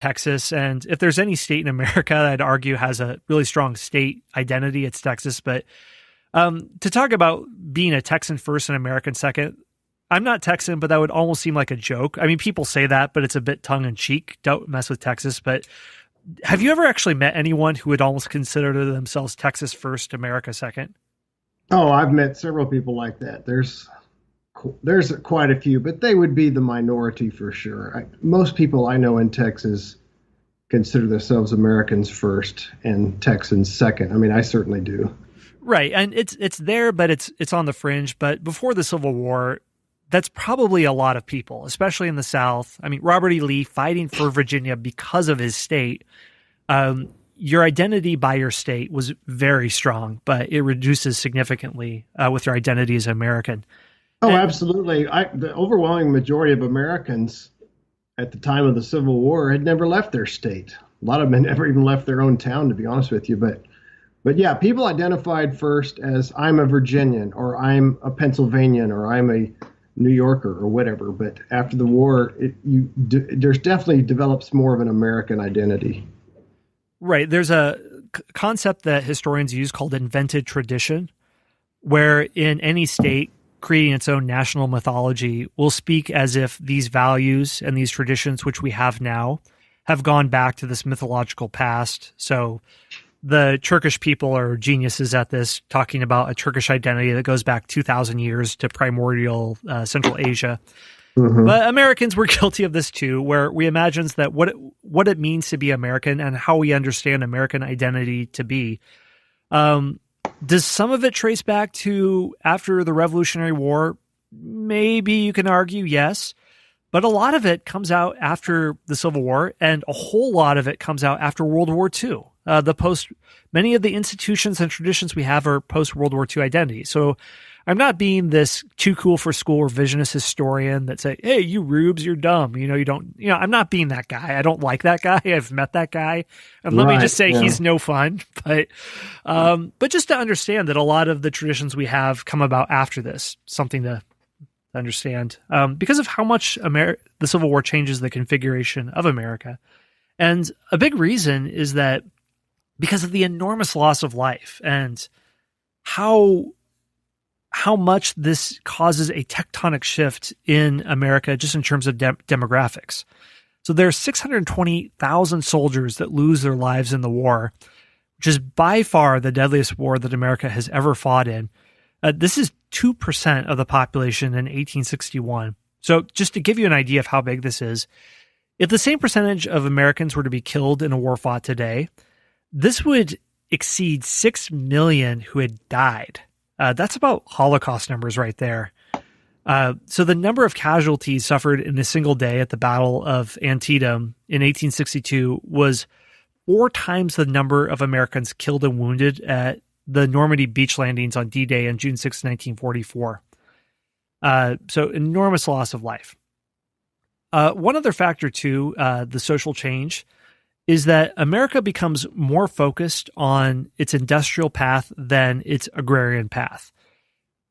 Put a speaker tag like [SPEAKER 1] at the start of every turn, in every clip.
[SPEAKER 1] Texas. And if there's any state in America that I'd argue has a really strong state identity, it's Texas. But to talk about being a Texan first and American second, I'm not Texan, but that would almost seem like a joke. I mean, people say that, but it's a bit tongue in cheek. Don't mess with Texas. But have you ever actually met anyone who would almost consider themselves Texas first, America second?
[SPEAKER 2] Oh, I've met several people like that. There's quite a few, but they would be the minority for sure. Most people I know in Texas consider themselves Americans first and Texans second. I mean, I certainly do.
[SPEAKER 1] Right, and it's there, but it's on the fringe. But before the Civil War, that's probably a lot of people, especially in the South. I mean, Robert E. Lee fighting for Virginia because of his state. Your identity by your state was very strong, but it reduces significantly with your identity as an American.
[SPEAKER 2] Oh, absolutely. The overwhelming majority of Americans at the time of the Civil War had never left their state. A lot of them had never even left their own town, to be honest with you. But yeah, people identified first as I'm a Virginian or I'm a Pennsylvanian or I'm a New Yorker or whatever. But after the war, there's definitely develops more of an American identity.
[SPEAKER 1] Right. There's a concept that historians use called invented tradition, where in any state creating its own national mythology will speak as if these values and these traditions, which we have now, have gone back to this mythological past. So the Turkish people are geniuses at this, talking about a Turkish identity that goes back 2,000 years to primordial Central Asia. Mm-hmm. But Americans were guilty of this too, where we imagine that what it means to be American and how we understand American identity to be. Does some of it trace back to after the Revolutionary War? Maybe you can argue yes, but a lot of it comes out after the Civil War, and a whole lot of it comes out after World War II. Many of the institutions and traditions we have are post World War II identities. So I'm not being this too cool for school revisionist historian that say, hey, you rubes, you're dumb. I'm not being that guy. I don't like that guy. I've met that guy. And let me just say he's no fun. But just to understand that a lot of the traditions we have come about after this, something to understand, because of how much the Civil War changes the configuration of America. And a big reason is that because of the enormous loss of life and how much this causes a tectonic shift in America just in terms of demographics. So there are 620,000 soldiers that lose their lives in the war, which is by far the deadliest war that America has ever fought in. This is 2% of the population in 1861. So just to give you an idea of how big this is, if the same percentage of Americans were to be killed in a war fought today, this would exceed 6 million who had died. That's about Holocaust numbers right there. So the number of casualties suffered in a single day at the Battle of Antietam in 1862 was 4 times the number of Americans killed and wounded at the Normandy beach landings on D-Day on June 6, 1944. So enormous loss of life. One other factor too, the social change, is that America becomes more focused on its industrial path than its agrarian path.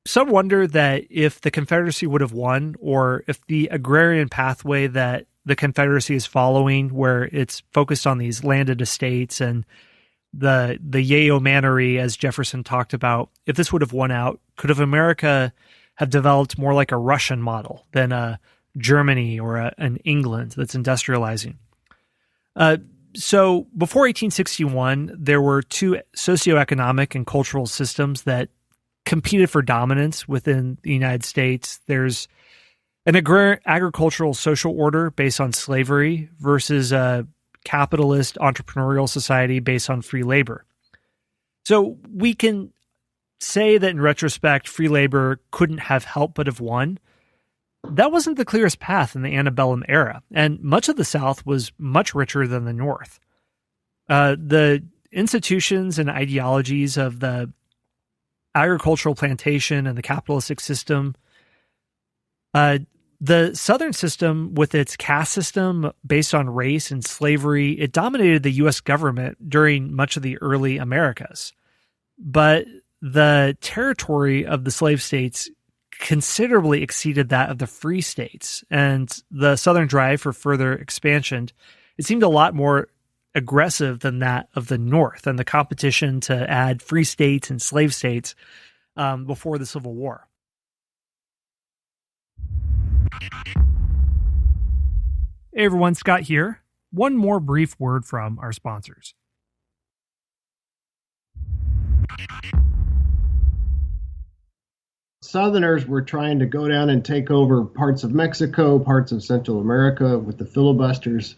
[SPEAKER 1] Some wonder that if the Confederacy would have won, or if the agrarian pathway that the Confederacy is following, where it's focused on these landed estates and the yeomanry, as Jefferson talked about, if this would have won out, could have America have developed more like a Russian model than a Germany or an England that's industrializing? So before 1861, there were 2 socioeconomic and cultural systems that competed for dominance within the United States. There's an agricultural social order based on slavery versus a capitalist entrepreneurial society based on free labor. So we can say that in retrospect, free labor couldn't have helped but have won. That wasn't the clearest path in the antebellum era, and much of the South was much richer than the North. The institutions and ideologies of the agricultural plantation and the capitalistic system, the Southern system with its caste system based on race and slavery, it dominated the U.S. government during much of the early Americas. But the territory of the slave states considerably exceeded that of the free states, and the Southern drive for further expansion it seemed a lot more aggressive than that of the North and the competition to add free states and slave states before the Civil War. Hey everyone, Scott here. One more brief word from our sponsors.
[SPEAKER 2] Southerners were trying to go down and take over parts of Mexico, parts of Central America with the filibusters.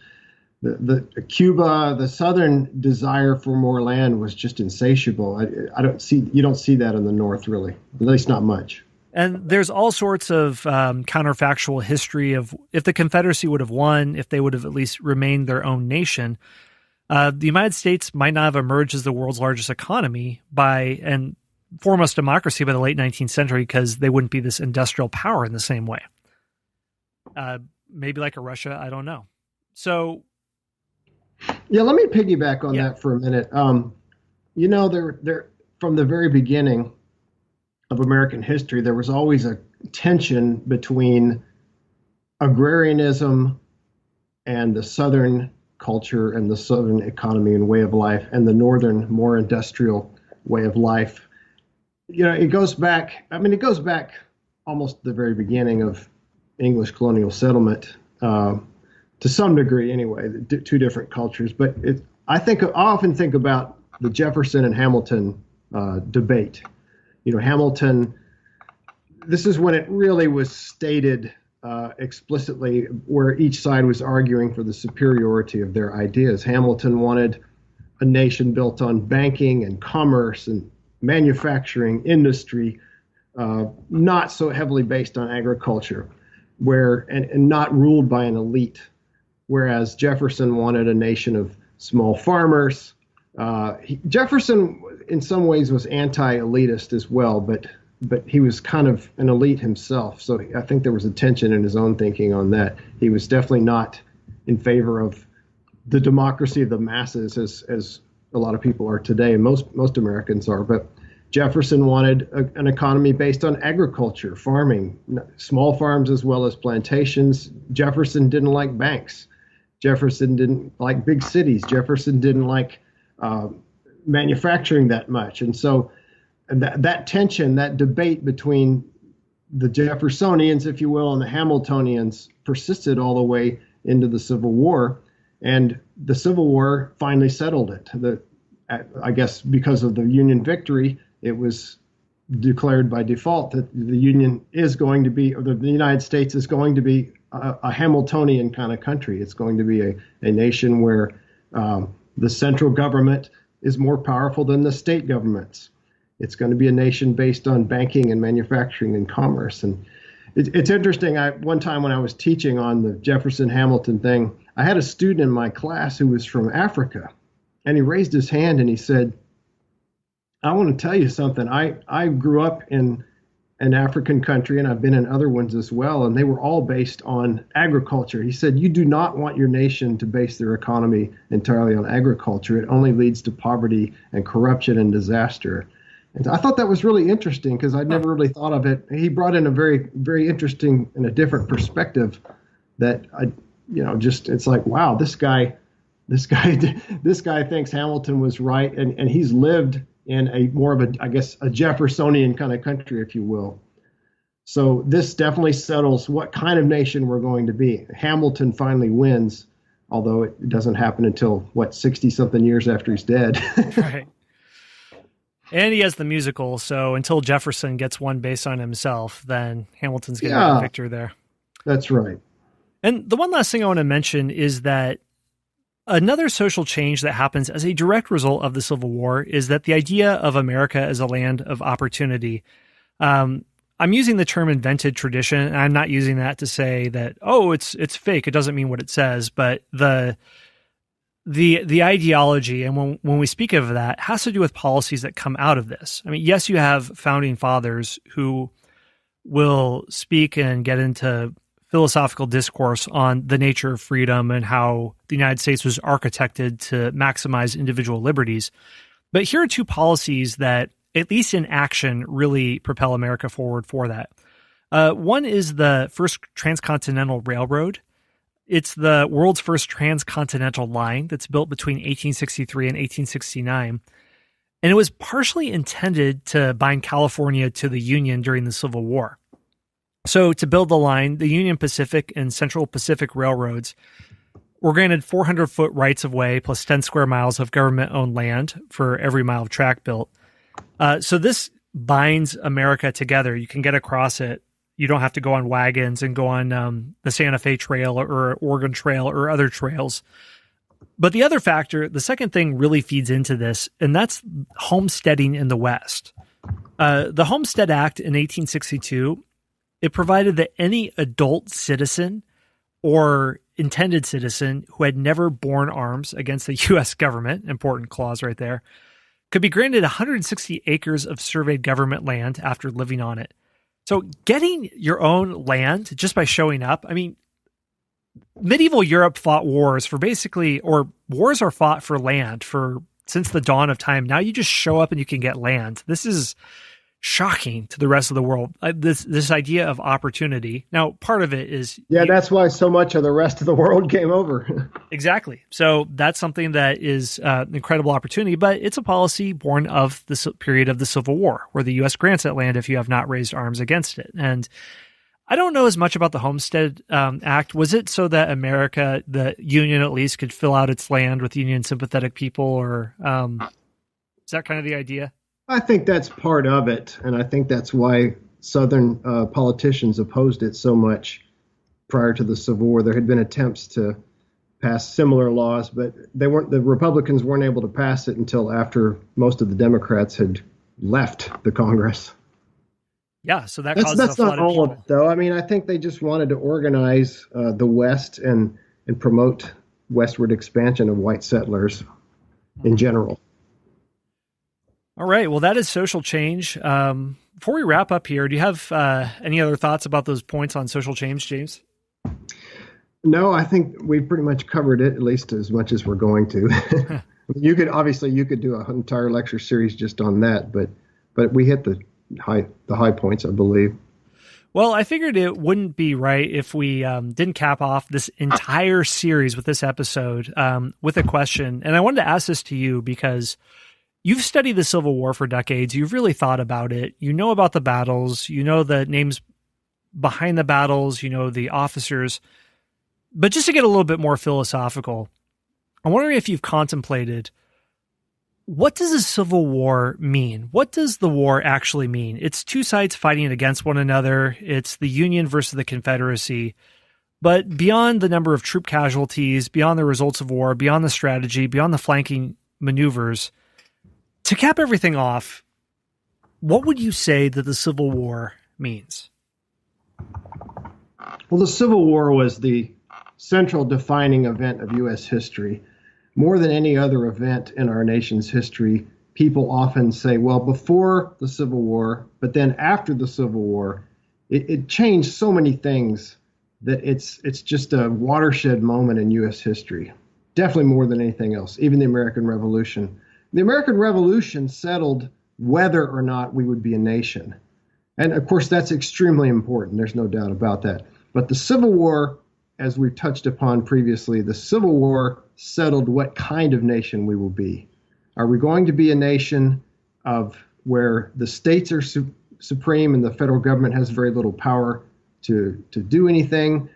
[SPEAKER 2] The Cuba, the Southern desire for more land was just insatiable. You don't see that in the North really, at least not much.
[SPEAKER 1] And there's all sorts of counterfactual history of if the Confederacy would have won, if they would have at least remained their own nation, the United States might not have emerged as the world's largest economy and foremost democracy by the late 19th century, because they wouldn't be this industrial power in the same way. Maybe like a Russia, I don't know. So,
[SPEAKER 2] yeah, let me piggyback on that for a minute. There from the very beginning of American history, there was always a tension between agrarianism and the Southern culture and the Southern economy and way of life, and the Northern, more industrial way of life. It goes back almost the very beginning of English colonial settlement, to some degree anyway, two different cultures. But I often think about the Jefferson and Hamilton debate. Hamilton, this is when it really was stated explicitly, where each side was arguing for the superiority of their ideas. Hamilton wanted a nation built on banking and commerce and manufacturing industry, not so heavily based on agriculture, and not ruled by an elite. Whereas Jefferson wanted a nation of small farmers. Jefferson, in some ways, was anti-elitist as well, but he was kind of an elite himself. So I think there was a tension in his own thinking on that. He was definitely not in favor of the democracy of the masses as a lot of people are today, and most Americans are. But Jefferson wanted an economy based on agriculture, farming, small farms as well as plantations. Jefferson didn't like banks. Jefferson didn't like big cities. Jefferson didn't like manufacturing that much. And so that tension, that debate between the Jeffersonians, if you will, and the Hamiltonians persisted all the way into the Civil War. And the Civil War finally settled it. I guess because of the Union victory, it was declared by default that the Union is going to be, or the United States is going to be a Hamiltonian kind of country. It's going to be a nation where the central government is more powerful than the state governments. It's going to be a nation based on banking and manufacturing and commerce. And it's interesting. One time when I was teaching on the Jefferson-Hamilton thing, I had a student in my class who was from Africa, and he raised his hand and he said, I want to tell you something. I grew up in an African country, and I've been in other ones as well, and they were all based on agriculture. He said, you do not want your nation to base their economy entirely on agriculture. It only leads to poverty and corruption and disaster. And I thought that was really interesting because I'd never really thought of it. He brought in a very, very interesting and a different perspective that it's like, wow, this guy thinks Hamilton was right, and he's lived in a more of a Jeffersonian kind of country, if you will. So this definitely settles what kind of nation we're going to be. Hamilton finally wins, although it doesn't happen until 60-something years after he's dead.
[SPEAKER 1] Right. And he has the musical, so until Jefferson gets one based on himself, then Hamilton's going to be the victor there.
[SPEAKER 2] That's right.
[SPEAKER 1] And the one last thing I want to mention is that another social change that happens as a direct result of the Civil War is that the idea of America as a land of opportunity, I'm using the term invented tradition, and I'm not using that to say that, it's fake. It doesn't mean what it says, but the ideology, and when we speak of that, has to do with policies that come out of this. I mean, yes, you have founding fathers who will speak and get into philosophical discourse on the nature of freedom and how the United States was architected to maximize individual liberties. But here are two policies that, at least in action, really propel America forward for that. One is the first transcontinental railroad. It's the world's first transcontinental line that's built between 1863 and 1869. And it was partially intended to bind California to the Union during the Civil War. So to build the line, the Union Pacific and Central Pacific Railroads were granted 400-foot rights-of-way plus 10 square miles of government-owned land for every mile of track built. So this binds America together. You can get across it. You don't have to go on wagons and go on the Santa Fe Trail or Oregon Trail or other trails. But the other factor, the second thing really feeds into this, and that's homesteading in the West. The Homestead Act in 1862, it provided that any adult citizen or intended citizen who had never borne arms against the U.S. government, important clause right there, could be granted 160 acres of surveyed government land after living on it. So getting your own land just by showing up, I mean, medieval Europe fought wars for basically, or wars are fought for land since the dawn of time. Now you just show up and you can get land. This is shocking to the rest of the world. This idea of opportunity. Now, part of it is
[SPEAKER 2] that's why so much of the rest of the world came over.
[SPEAKER 1] Exactly. So that's something that is an incredible opportunity, but it's a policy born of the period of the Civil War, where the U.S. grants that land if you have not raised arms against it. And I don't know as much about the Homestead Act. Was it so that America, the Union at least, could fill out its land with Union sympathetic people, or is that kind of the idea?
[SPEAKER 2] I think that's part of it, and I think that's why Southern politicians opposed it so much prior to the Civil War. There had been attempts to pass similar laws, but the Republicans weren't able to pass it until after most of the Democrats had left the Congress.
[SPEAKER 1] Yeah, so that's
[SPEAKER 2] not all of it, though. I mean, I think they just wanted to organize the West and promote westward expansion of white settlers in general.
[SPEAKER 1] All right. Well, that is social change. Before we wrap up here, do you have any other thoughts about those points on social change, James?
[SPEAKER 2] No, I think we've pretty much covered it, at least as much as we're going to. You could do an entire lecture series just on that, but we hit the high points, I believe.
[SPEAKER 1] Well, I figured it wouldn't be right if we didn't cap off this entire series with this episode with a question. And I wanted to ask this to you because you've studied the Civil War for decades. You've really thought about it. You know about the battles. You know the names behind the battles. You know the officers. But just to get a little bit more philosophical, I'm wondering if you've contemplated, what does a Civil War mean? What does the war actually mean? It's two sides fighting against one another. It's the Union versus the Confederacy. But beyond the number of troop casualties, beyond the results of war, beyond the strategy, beyond the flanking maneuvers, to cap everything off, what would you say that the Civil War means?
[SPEAKER 2] Well, the Civil War was the central defining event of U.S. history. More than any other event in our nation's history, people often say, well, before the Civil War, but then after the Civil War, it changed so many things that it's just a watershed moment in U.S. history. Definitely more than anything else, even the American Revolution. The American Revolution settled whether or not we would be a nation. And of course, that's extremely important. There's no doubt about that. But the Civil War, as we've touched upon previously, the Civil War settled what kind of nation we will be. Are we going to be a nation of where the states are supreme and the federal government has very little power to do anything?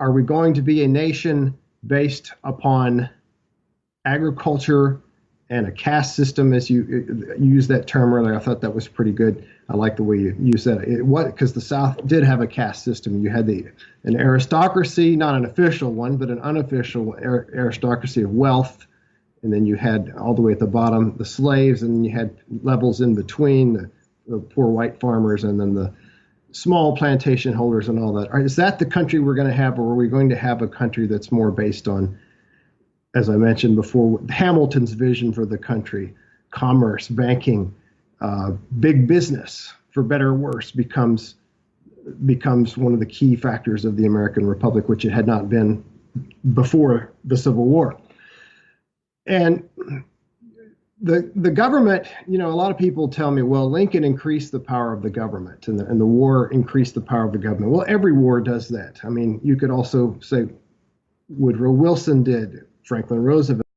[SPEAKER 2] Are we going to be a nation based upon agriculture and a caste system, as you used that term earlier? I thought that was pretty good. I like the way you used that. Because the South did have a caste system. You had an aristocracy, not an official one, but an unofficial aristocracy of wealth. And then you had all the way at the bottom the slaves, and then you had levels in between, the poor white farmers, and then the small plantation holders and all that. Is that the country we're going to have, or are we going to have a country that's more based on, as I mentioned before, Hamilton's vision for the country, commerce, banking, big business, for better or worse, becomes one of the key factors of the American Republic, which it had not been before the Civil War. And the government, a lot of people tell me, well, Lincoln increased the power of the government, and the war increased the power of the government. Well, every war does that. I mean, you could also say Woodrow Wilson did, Franklin Roosevelt.